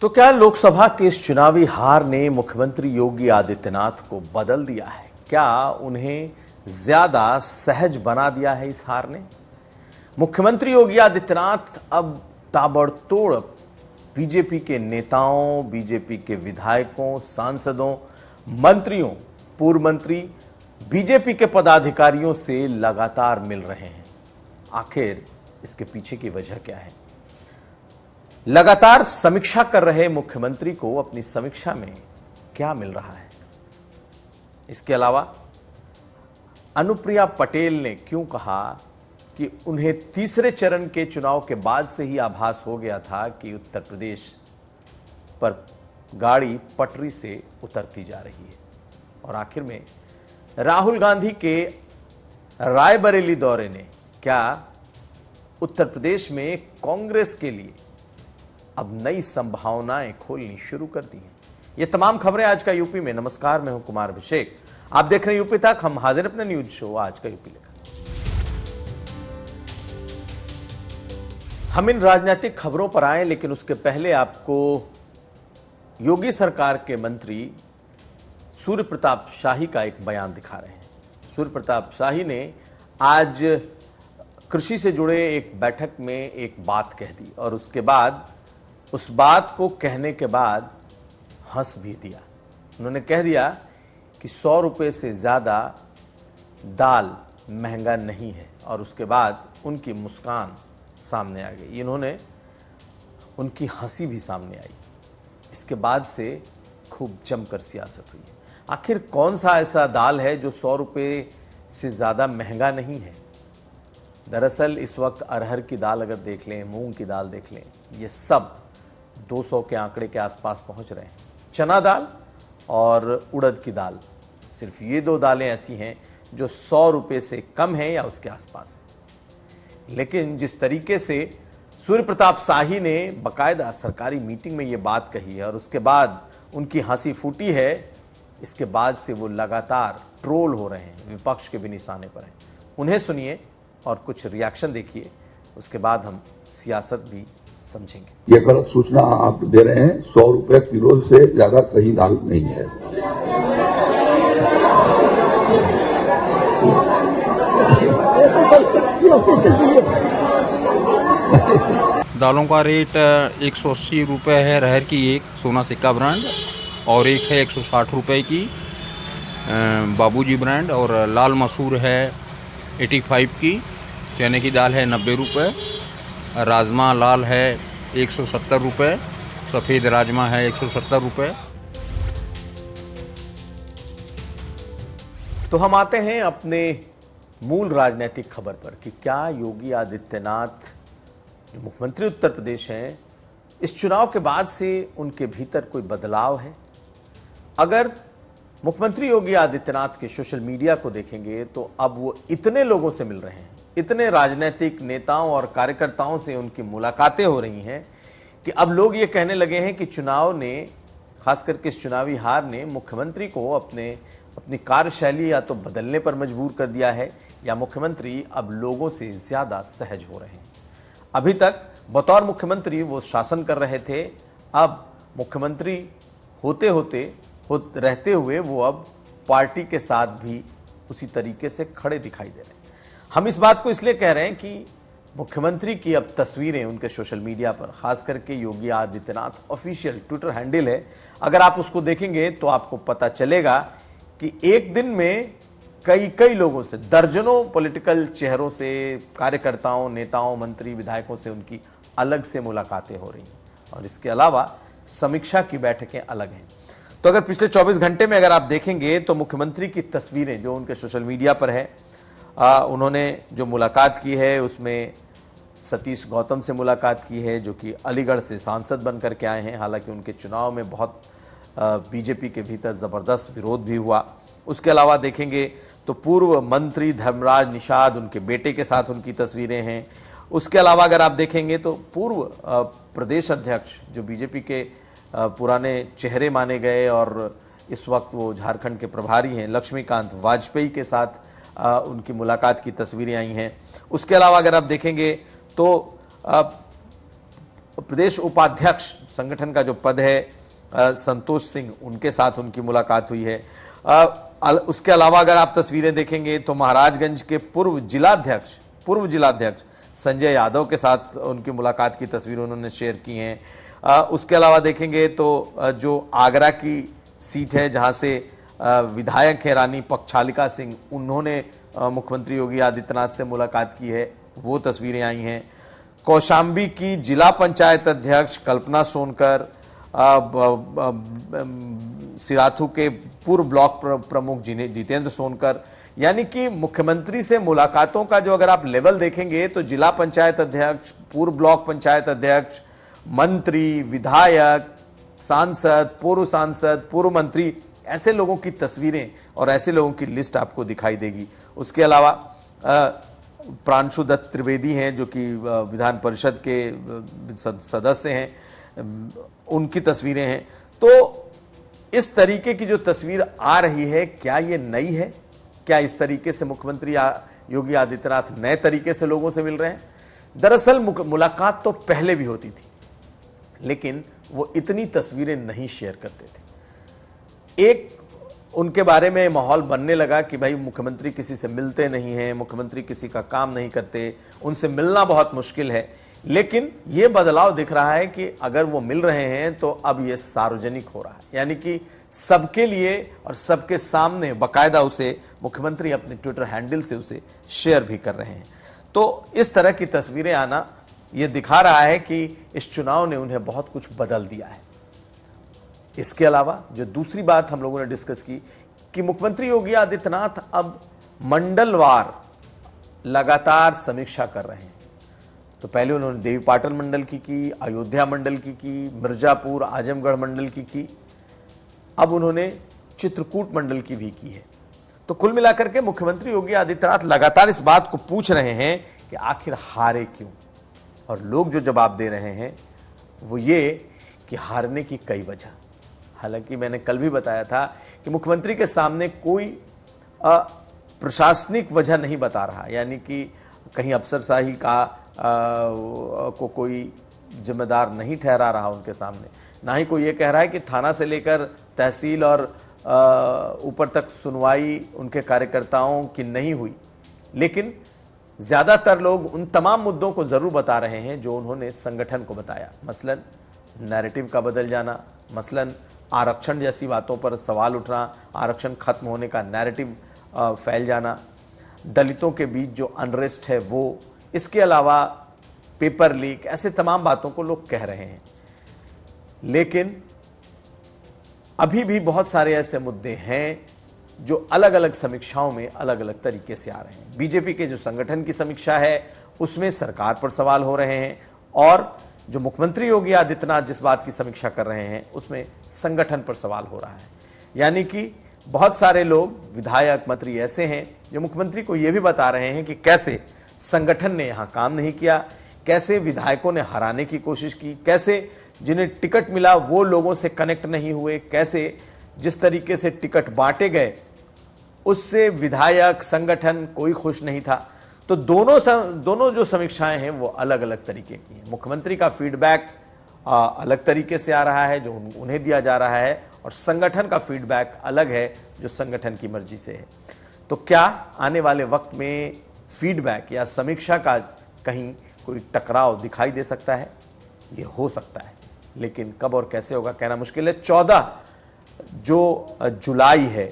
तो क्या लोकसभा के इस चुनावी हार ने मुख्यमंत्री योगी आदित्यनाथ को बदल दिया है? क्या उन्हें ज्यादा सहज बना दिया है इस हार ने? मुख्यमंत्री योगी आदित्यनाथ अब ताबड़तोड़ बीजेपी के नेताओं, बीजेपी के विधायकों, सांसदों, मंत्रियों, पूर्व मंत्री, बीजेपी के पदाधिकारियों से लगातार मिल रहे हैं। आखिर इसके पीछे की वजह क्या है? लगातार समीक्षा कर रहे मुख्यमंत्री को अपनी समीक्षा में क्या मिल रहा है? इसके अलावा अनुप्रिया पटेल ने क्यों कहा कि उन्हें तीसरे चरण के चुनाव के बाद से ही आभास हो गया था कि उत्तर प्रदेश पर गाड़ी पटरी से उतरती जा रही है? और आखिर में राहुल गांधी के रायबरेली दौरे ने क्या उत्तर प्रदेश में कांग्रेस के लिए अब नई संभावनाएं खोलनी शुरू कर दी हैं? ये तमाम खबरें आज का यूपी में। नमस्कार, मैं हूं कुमार अभिषेक, आप देख रहे हैं यूपी तक। हम हाजिर अपने न्यूज शो आज का यूपी लेकर। हम इन राजनीतिक खबरों पर आए, लेकिन उसके पहले आपको योगी सरकार के मंत्री सूर्य प्रताप शाही का एक बयान दिखा रहे हैं। सूर्य प्रताप शाही ने आज कृषि से जुड़े एक बैठक में एक बात कह दी और उसके बाद उस बात को कहने के बाद हंस भी दिया। उन्होंने कह दिया कि 100 रुपये से ज़्यादा दाल महंगा नहीं है और उसके बाद उनकी मुस्कान सामने आ गई। इन्होंने उनकी हंसी भी सामने आई। इसके बाद से खूब जमकर सियासत हुई है। आखिर कौन सा ऐसा दाल है जो 100 रुपये से ज़्यादा महंगा नहीं है? दरअसल इस वक्त अरहर की दाल अगर देख लें, मूंग की दाल देख लें, ये सब 200 के आंकड़े के आसपास पहुंच रहे हैं। चना दाल और उड़द की दाल, सिर्फ ये दो दालें ऐसी हैं जो 100 रुपये से कम हैं या उसके आसपास है। लेकिन जिस तरीके से सूर्य प्रताप शाही ने बाकायदा सरकारी मीटिंग में ये बात कही है और उसके बाद उनकी हंसी फूटी है, इसके बाद से वो लगातार ट्रोल हो रहे हैं, विपक्ष के भी निशाने पर हैं। उन्हें सुनिए और कुछ रिएक्शन देखिए, उसके बाद हम सियासत भी समझेंगे। ये गलत सूचना आप दे रहे हैं। 100 रुपए किलो से ज्यादा कहीं दाल नहीं है। दालों का रेट 180 रुपये है। रहर की एक सोना सिक्का ब्रांड और एक है 160 रुपये की बाबूजी ब्रांड और लाल मसूर है 85 की। चने की दाल है 90 रुपये। राजमा लाल है 170 रुपये। सफ़ेद राजमा है 170 रुपये। तो हम आते हैं अपने मूल राजनीतिक खबर पर कि क्या योगी आदित्यनाथ जो मुख्यमंत्री उत्तर प्रदेश हैं, इस चुनाव के बाद से उनके भीतर कोई बदलाव है? अगर मुख्यमंत्री योगी आदित्यनाथ के सोशल मीडिया को देखेंगे तो अब वो इतने लोगों से मिल रहे हैं, इतने राजनीतिक नेताओं और कार्यकर्ताओं से उनकी मुलाकातें हो रही हैं कि अब लोग ये कहने लगे हैं कि चुनाव ने, खास करके इस चुनावी हार ने मुख्यमंत्री को अपनी कार्यशैली या तो बदलने पर मजबूर कर दिया है या मुख्यमंत्री अब लोगों से ज़्यादा सहज हो रहे हैं। अभी तक बतौर मुख्यमंत्री वो शासन कर रहे थे, अब मुख्यमंत्री रहते हुए वो अब पार्टी के साथ भी उसी तरीके से खड़े दिखाई दे रहे हैं। हम इस बात को इसलिए कह रहे हैं कि मुख्यमंत्री की अब तस्वीरें उनके सोशल मीडिया पर, खास करके Yogi Adityanath official Twitter handle है, अगर आप उसको देखेंगे तो आपको पता चलेगा कि एक दिन में कई लोगों से, दर्जनों पॉलिटिकल चेहरों से, कार्यकर्ताओं, नेताओं, मंत्री, विधायकों से उनकी अलग से मुलाकातें हो रही हैं और इसके अलावा समीक्षा की बैठकें अलग हैं। तो अगर पिछले 24 घंटे में अगर आप देखेंगे तो मुख्यमंत्री की तस्वीरें जो उनके सोशल मीडिया पर है, उन्होंने जो मुलाकात की है उसमें सतीश गौतम से मुलाकात की है जो कि अलीगढ़ से सांसद बनकर के आए हैं। हालांकि उनके चुनाव में बहुत बीजेपी के भीतर ज़बरदस्त विरोध भी हुआ। उसके अलावा देखेंगे तो पूर्व मंत्री धर्मराज निषाद, उनके बेटे के साथ उनकी तस्वीरें हैं। उसके अलावा अगर आप देखेंगे तो पूर्व प्रदेश अध्यक्ष जो बीजेपी के पुराने चेहरे माने गए और इस वक्त वो झारखंड के प्रभारी हैं, लक्ष्मीकांत वाजपेयी के साथ उनकी मुलाकात की तस्वीरें आई हैं। उसके अलावा अगर आप देखेंगे तो प्रदेश उपाध्यक्ष संगठन का जो पद है, संतोष सिंह, उनके साथ उनकी मुलाकात हुई है। उसके अलावा अगर आप तस्वीरें देखेंगे तो महाराजगंज के पूर्व जिलाध्यक्ष संजय यादव के साथ उनकी मुलाकात की तस्वीर उन्होंने शेयर की हैं। उसके अलावा देखेंगे तो जो आगरा की सीट है जहां से विधायक है रानी पक्षालिका सिंह, उन्होंने मुख्यमंत्री योगी आदित्यनाथ से मुलाकात की है, वो तस्वीरें आई हैं। कौशाम्बी की जिला पंचायत अध्यक्ष कल्पना सोनकर, सिराथू के पूर्व ब्लॉक प्रमुख जितेंद्र सोनकर, यानी कि मुख्यमंत्री से मुलाकातों का जो अगर आप लेवल देखेंगे तो जिला पंचायत अध्यक्ष, पूर्व ब्लॉक पंचायत अध्यक्ष, मंत्री, विधायक, सांसद, पूर्व मंत्री, ऐसे लोगों की तस्वीरें और ऐसे लोगों की लिस्ट आपको दिखाई देगी। उसके अलावा प्रांशु दत्त त्रिवेदी हैं जो कि विधान परिषद के सदस्य हैं, उनकी तस्वीरें हैं। तो इस तरीके की जो तस्वीर आ रही है, क्या ये नई है? क्या इस तरीके से मुख्यमंत्री योगी आदित्यनाथ नए तरीके से लोगों से मिल रहे हैं? दरअसल मुलाकात तो पहले भी होती थी, लेकिन वो इतनी तस्वीरें नहीं शेयर करते थे। एक उनके बारे में माहौल बनने लगा कि भाई मुख्यमंत्री किसी से मिलते नहीं हैं, मुख्यमंत्री किसी का काम नहीं करते, उनसे मिलना बहुत मुश्किल है। लेकिन ये बदलाव दिख रहा है कि अगर वो मिल रहे हैं तो अब ये सार्वजनिक हो रहा है, यानी कि सबके लिए और सबके सामने बाकायदा उसे मुख्यमंत्री अपने ट्विटर हैंडल से उसे शेयर भी कर रहे हैं। तो इस तरह की तस्वीरें आना ये दिखा रहा है कि इस चुनाव ने उन्हें बहुत कुछ बदल दिया है। इसके अलावा जो दूसरी बात हम लोगों ने डिस्कस की कि मुख्यमंत्री योगी आदित्यनाथ अब मंडलवार लगातार समीक्षा कर रहे हैं। तो पहले उन्होंने देवीपाटन मंडल की, अयोध्या मंडल की, मिर्जापुर, आजमगढ़ मंडल की, अब उन्होंने चित्रकूट मंडल की भी की है। तो कुल मिलाकर के मुख्यमंत्री योगी आदित्यनाथ लगातार इस बात को पूछ रहे हैं कि आखिर हारे क्यों, और लोग जो जवाब दे रहे हैं वो ये कि हारने की कई वजह। हालांकि मैंने कल भी बताया था कि मुख्यमंत्री के सामने कोई प्रशासनिक वजह नहीं बता रहा, यानी कि कहीं अफसरशाही का को कोई जिम्मेदार नहीं ठहरा रहा उनके सामने, ना ही कोई ये कह रहा है कि थाना से लेकर तहसील और ऊपर तक सुनवाई उनके कार्यकर्ताओं की नहीं हुई। लेकिन ज्यादातर लोग उन तमाम मुद्दों को जरूर बता रहे हैं जो उन्होंने संगठन को बताया, मसलन नैरेटिव का बदल जाना, मसलन आरक्षण जैसी बातों पर सवाल उठना, आरक्षण खत्म होने का नैरेटिव फैल जाना, दलितों के बीच जो अनरेस्ट है वो, इसके अलावा पेपर लीक, ऐसे तमाम बातों को लोग कह रहे हैं। लेकिन अभी भी बहुत सारे ऐसे मुद्दे हैं जो अलग अलग समीक्षाओं में अलग अलग तरीके से आ रहे हैं। बीजेपी के जो संगठन की समीक्षा है उसमें सरकार पर सवाल हो रहे हैं, और जो मुख्यमंत्री योगी आदित्यनाथ जिस बात की समीक्षा कर रहे हैं उसमें संगठन पर सवाल हो रहा है। यानी कि बहुत सारे लोग, विधायक, मंत्री ऐसे हैं जो मुख्यमंत्री को यह भी बता रहे हैं कि कैसे संगठन ने यहां काम नहीं किया, कैसे विधायकों ने हराने की कोशिश की, कैसे जिन्हें टिकट मिला वो लोगों से कनेक्ट नहीं हुए, कैसे जिस तरीके से टिकट बांटे गए उससे विधायक, संगठन कोई खुश नहीं था। तो दोनों जो समीक्षाएं हैं वो अलग अलग तरीके की हैं। मुख्यमंत्री का फीडबैक अलग तरीके से आ रहा है जो उन्हें दिया जा रहा है, और संगठन का फीडबैक अलग है जो संगठन की मर्जी से है। तो क्या आने वाले वक्त में फीडबैक या समीक्षा का कहीं कोई टकराव दिखाई दे सकता है? ये हो सकता है, लेकिन कब और कैसे होगा कहना मुश्किल है। 14 जुलाई है,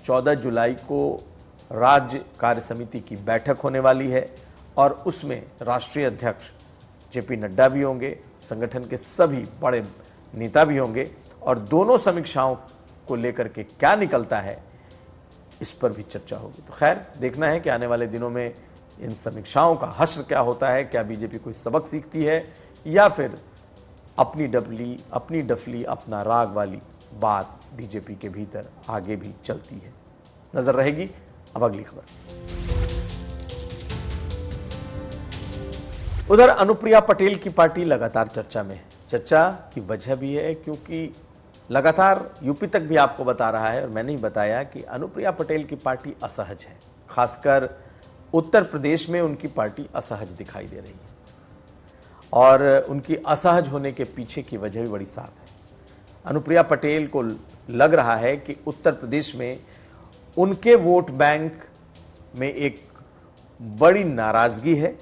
14 जुलाई को राज्य कार्य समिति की बैठक होने वाली है, और उसमें राष्ट्रीय अध्यक्ष जेपी नड्डा भी होंगे, संगठन के सभी बड़े नेता भी होंगे, और दोनों समीक्षाओं को लेकर के क्या निकलता है इस पर भी चर्चा होगी। तो खैर देखना है कि आने वाले दिनों में इन समीक्षाओं का हश्र क्या होता है, क्या बीजेपी कोई सबक सीखती है या फिर अपनी डफली अपना राग वाली बात बीजेपी के भीतर आगे भी चलती है। नजर रहेगी। अब अगली खबर। उधर अनुप्रिया पटेल की पार्टी लगातार चर्चा में है। चर्चा की वजह भी है क्योंकि लगातार यूपी तक भी आपको बता रहा है, और मैंने ही बताया कि अनुप्रिया पटेल की पार्टी असहज है। खासकर उत्तर प्रदेश में उनकी पार्टी असहज दिखाई दे रही है, और उनकी असहज होने के पीछे की वजह भी बड़ी साफ है। अनुप्रिया पटेल को लग रहा है कि उत्तर प्रदेश में उनके वोट बैंक में एक बड़ी नाराजगी है।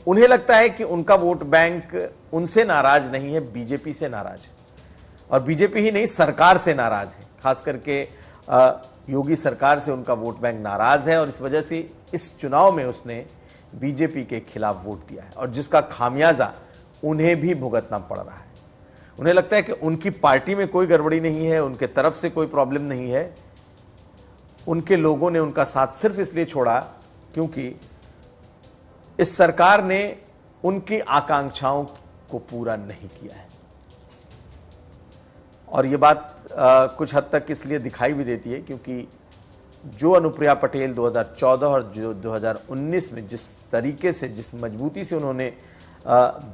उन्हें लगता है कि उनका वोट बैंक उनसे नाराज नहीं है, बीजेपी से नाराज है, और बीजेपी ही नहीं सरकार से नाराज है। खास करके योगी सरकार से उनका वोट बैंक नाराज है और इस वजह से इस चुनाव में उसने बीजेपी के खिलाफ वोट दिया है और जिसका खामियाजा उन्हें भी भुगतना पड़ रहा है। उन्हें लगता है कि उनकी पार्टी में कोई गड़बड़ी नहीं है, उनके तरफ से कोई प्रॉब्लम नहीं है, उनके लोगों ने उनका साथ सिर्फ इसलिए छोड़ा क्योंकि इस सरकार ने उनकी आकांक्षाओं को पूरा नहीं किया है। और ये बात कुछ हद तक इसलिए दिखाई भी देती है क्योंकि जो अनुप्रिया पटेल 2014 और जो 2019 में जिस तरीके से, जिस मजबूती से उन्होंने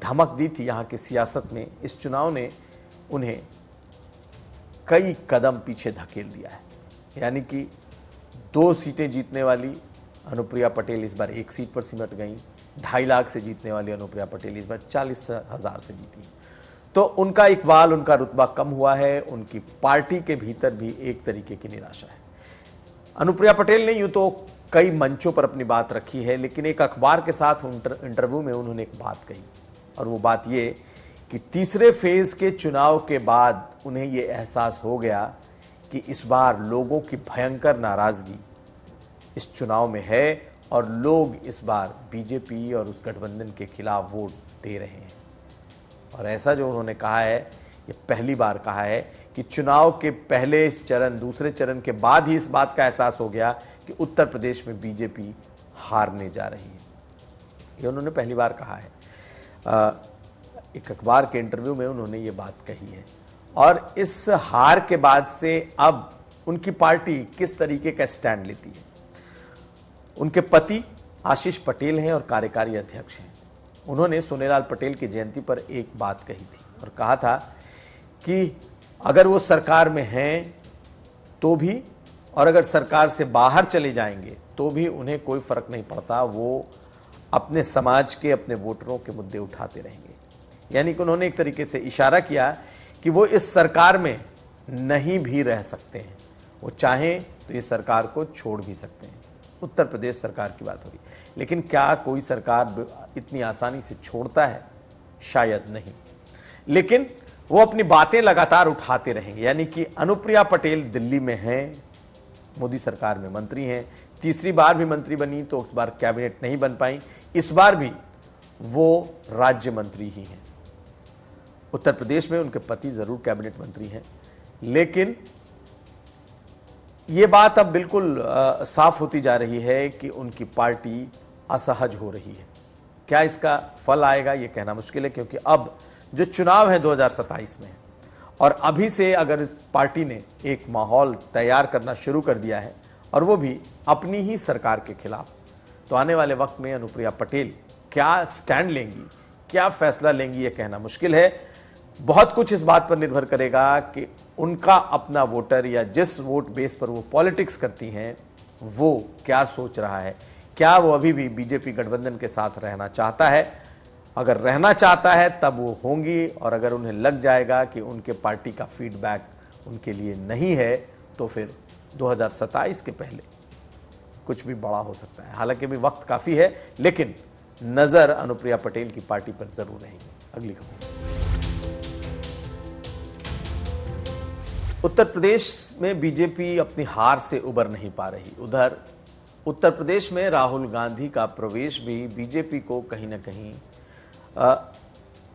धमक दी थी यहाँ की सियासत में, इस चुनाव ने उन्हें कई कदम पीछे धकेल दिया है। यानी कि 2 सीटें जीतने वाली अनुप्रिया पटेल इस बार 1 सीट पर सिमट गई। 2.5 लाख से जीतने वाली अनुप्रिया पटेल इस बार 40,000 से जीती। तो उनका इकबाल, उनका रुतबा कम हुआ है। उनकी पार्टी के भीतर भी एक तरीके की निराशा है। अनुप्रिया पटेल ने यूं तो कई मंचों पर अपनी बात रखी है, लेकिन एक अखबार के साथ इंटरव्यू में उन्होंने एक बात कही और वो बात ये कि तीसरे फेज के चुनाव के बाद उन्हें ये एहसास हो गया कि इस बार लोगों की भयंकर नाराजगी इस चुनाव में है और लोग इस बार बीजेपी और उस गठबंधन के खिलाफ वोट दे रहे हैं। और ऐसा जो उन्होंने कहा है, ये पहली बार कहा है कि चुनाव के पहले चरण, दूसरे चरण के बाद ही इस बात का एहसास हो गया कि उत्तर प्रदेश में बीजेपी हारने जा रही है। ये उन्होंने पहली बार कहा है। एक अखबार के इंटरव्यू में उन्होंने ये बात कही है। और इस हार के बाद से अब उनकी पार्टी किस तरीके का स्टैंड लेती है। उनके पति आशीष पटेल हैं और कार्यकारी अध्यक्ष हैं। उन्होंने सोनेलाल पटेल की जयंती पर एक बात कही थी और कहा था कि अगर वो सरकार में हैं तो भी, और अगर सरकार से बाहर चले जाएंगे तो भी उन्हें कोई फर्क नहीं पड़ता, वो अपने समाज के, अपने वोटरों के मुद्दे उठाते रहेंगे। यानी कि उन्होंने एक तरीके से इशारा किया कि वो इस सरकार में नहीं भी रह सकते हैं, वो चाहें तो इस सरकार को छोड़ भी सकते हैं। उत्तर प्रदेश सरकार की बात हो रही, लेकिन क्या कोई सरकार इतनी आसानी से छोड़ता है? शायद नहीं। लेकिन वो अपनी बातें लगातार उठाते रहेंगे। यानी कि अनुप्रिया पटेल दिल्ली में हैं, मोदी सरकार में मंत्री हैं, तीसरी बार भी मंत्री बनी तो उस बार कैबिनेट नहीं बन पाई, इस बार भी वो राज्य मंत्री ही हैं। उत्तर प्रदेश में उनके पति जरूर कैबिनेट मंत्री हैं, लेकिन ये बात अब बिल्कुल साफ होती जा रही है कि उनकी पार्टी असहज हो रही है। क्या इसका फल आएगा ये कहना मुश्किल है, क्योंकि अब जो चुनाव है 2027 में, और अभी से अगर पार्टी ने एक माहौल तैयार करना शुरू कर दिया है और वो भी अपनी ही सरकार के खिलाफ, तो आने वाले वक्त में अनुप्रिया पटेल क्या स्टैंड लेंगी, क्या फैसला लेंगी, ये कहना मुश्किल है। बहुत कुछ इस बात पर निर्भर करेगा कि उनका अपना वोटर या जिस वोट बेस पर वो पॉलिटिक्स करती हैं वो क्या सोच रहा है। क्या वो अभी भी बीजेपी गठबंधन के साथ रहना चाहता है? अगर रहना चाहता है तब वो होंगी, और अगर उन्हें लग जाएगा कि उनके पार्टी का फीडबैक उनके लिए नहीं है तो फिर 2027 के पहले कुछ भी बड़ा हो सकता है। हालांकि अभी वक्त काफ़ी है, लेकिन नज़र अनुप्रिया पटेल की पार्टी पर जरूर रहेगी। अगली खबर, उत्तर प्रदेश में बीजेपी अपनी हार से उबर नहीं पा रही। उधर उत्तर प्रदेश में राहुल गांधी का प्रवेश भी बीजेपी को कहीं ना कहीं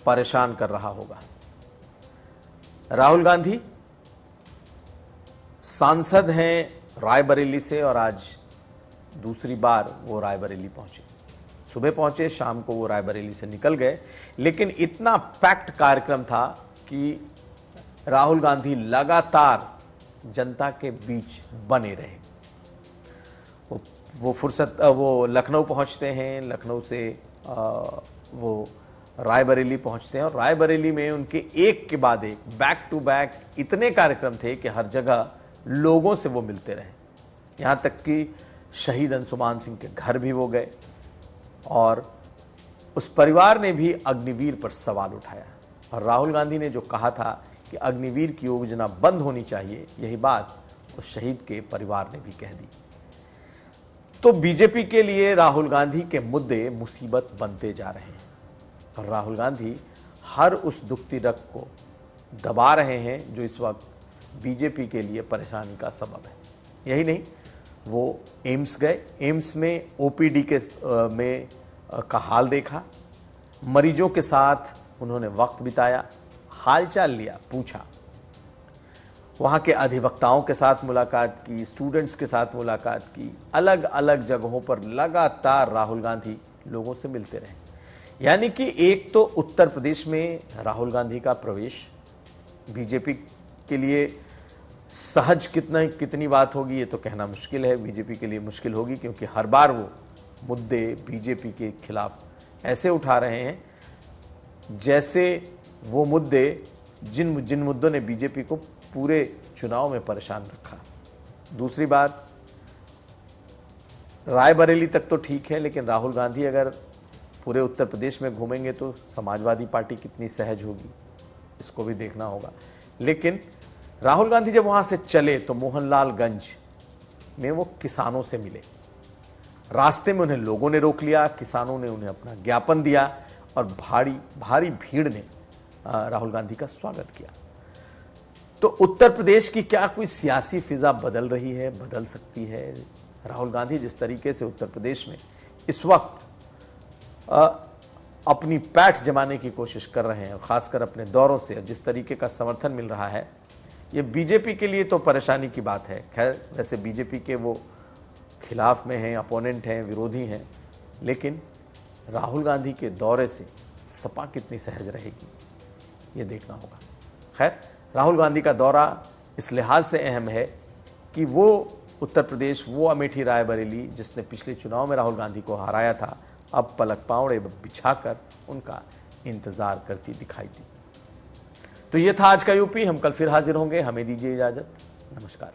परेशान कर रहा होगा। राहुल गांधी सांसद हैं रायबरेली से और आज दूसरी बार वो रायबरेली पहुंचे। सुबह पहुंचे, शाम को वो रायबरेली से निकल गए, लेकिन इतना पैक्ड कार्यक्रम था कि राहुल गांधी लगातार जनता के बीच बने रहे। वो लखनऊ पहुंचते हैं, लखनऊ से वो रायबरेली पहुंचते हैं और रायबरेली में उनके एक के बाद एक, बैक टू बैक इतने कार्यक्रम थे कि हर जगह लोगों से वो मिलते रहे। यहाँ तक कि शहीद अंशुमान सिंह के घर भी वो गए और उस परिवार ने भी अग्निवीर पर सवाल उठाया और राहुल गांधी ने जो कहा था कि अग्निवीर की योजना बंद होनी चाहिए, यही बात उस शहीद के परिवार ने भी कह दी। तो बीजेपी के लिए राहुल गांधी के मुद्दे मुसीबत बनते जा रहे हैं और राहुल गांधी हर उस दुखती रग को दबा रहे हैं जो इस वक्त बीजेपी के लिए परेशानी का सबब है। यही नहीं, वो एम्स गए, एम्स में ओपीडी में का हाल देखा, मरीजों के साथ उन्होंने वक्त बिताया, हालचाल लिया, पूछा, वहाँ के अधिवक्ताओं के साथ मुलाकात की, स्टूडेंट्स के साथ मुलाकात की, अलग अलग जगहों पर लगातार राहुल गांधी लोगों से मिलते रहे। यानी कि एक तो उत्तर प्रदेश में राहुल गांधी का प्रवेश बीजेपी के लिए सहज कितनी बात होगी ये तो कहना मुश्किल है। बीजेपी के लिए मुश्किल होगी क्योंकि हर बार वो मुद्दे बीजेपी के खिलाफ ऐसे उठा रहे हैं जैसे वो मुद्दे जिन मुद्दों ने बीजेपी को पूरे चुनाव में परेशान रखा। दूसरी बात, रायबरेली तक तो ठीक है, लेकिन राहुल गांधी अगर पूरे उत्तर प्रदेश में घूमेंगे तो समाजवादी पार्टी कितनी सहज होगी, इसको भी देखना होगा। लेकिन राहुल गांधी जब वहां से चले तो मोहनलालगंज में वो किसानों से मिले, रास्ते में उन्हें लोगों ने रोक लिया, किसानों ने उन्हें अपना ज्ञापन दिया और भारी भीड़ ने राहुल गांधी का स्वागत किया। तो उत्तर प्रदेश की क्या कोई सियासी फिजा बदल रही है, बदल सकती है? राहुल गांधी जिस तरीके से उत्तर प्रदेश में इस वक्त अपनी पैठ जमाने की कोशिश कर रहे हैं और खासकर अपने दौरों से जिस तरीके का समर्थन मिल रहा है, ये बीजेपी के लिए तो परेशानी की बात है। खैर, वैसे बीजेपी के वो खिलाफ में हैं, अपोनेंट हैं, विरोधी हैं, लेकिन राहुल गांधी के दौरे से सपा कितनी सहज रहेगी ये देखना होगा। खैर, राहुल गांधी का दौरा इस लिहाज से अहम है कि वो उत्तर प्रदेश, वो अमेठी रायबरेली जिसने पिछले चुनाव में राहुल गांधी को हराया था, अब पलक पावड़े बिछाकर उनका इंतजार करती दिखाई दी। तो ये था आज का यूपी। हम कल फिर हाजिर होंगे, हमें दीजिए इजाजत। नमस्कार।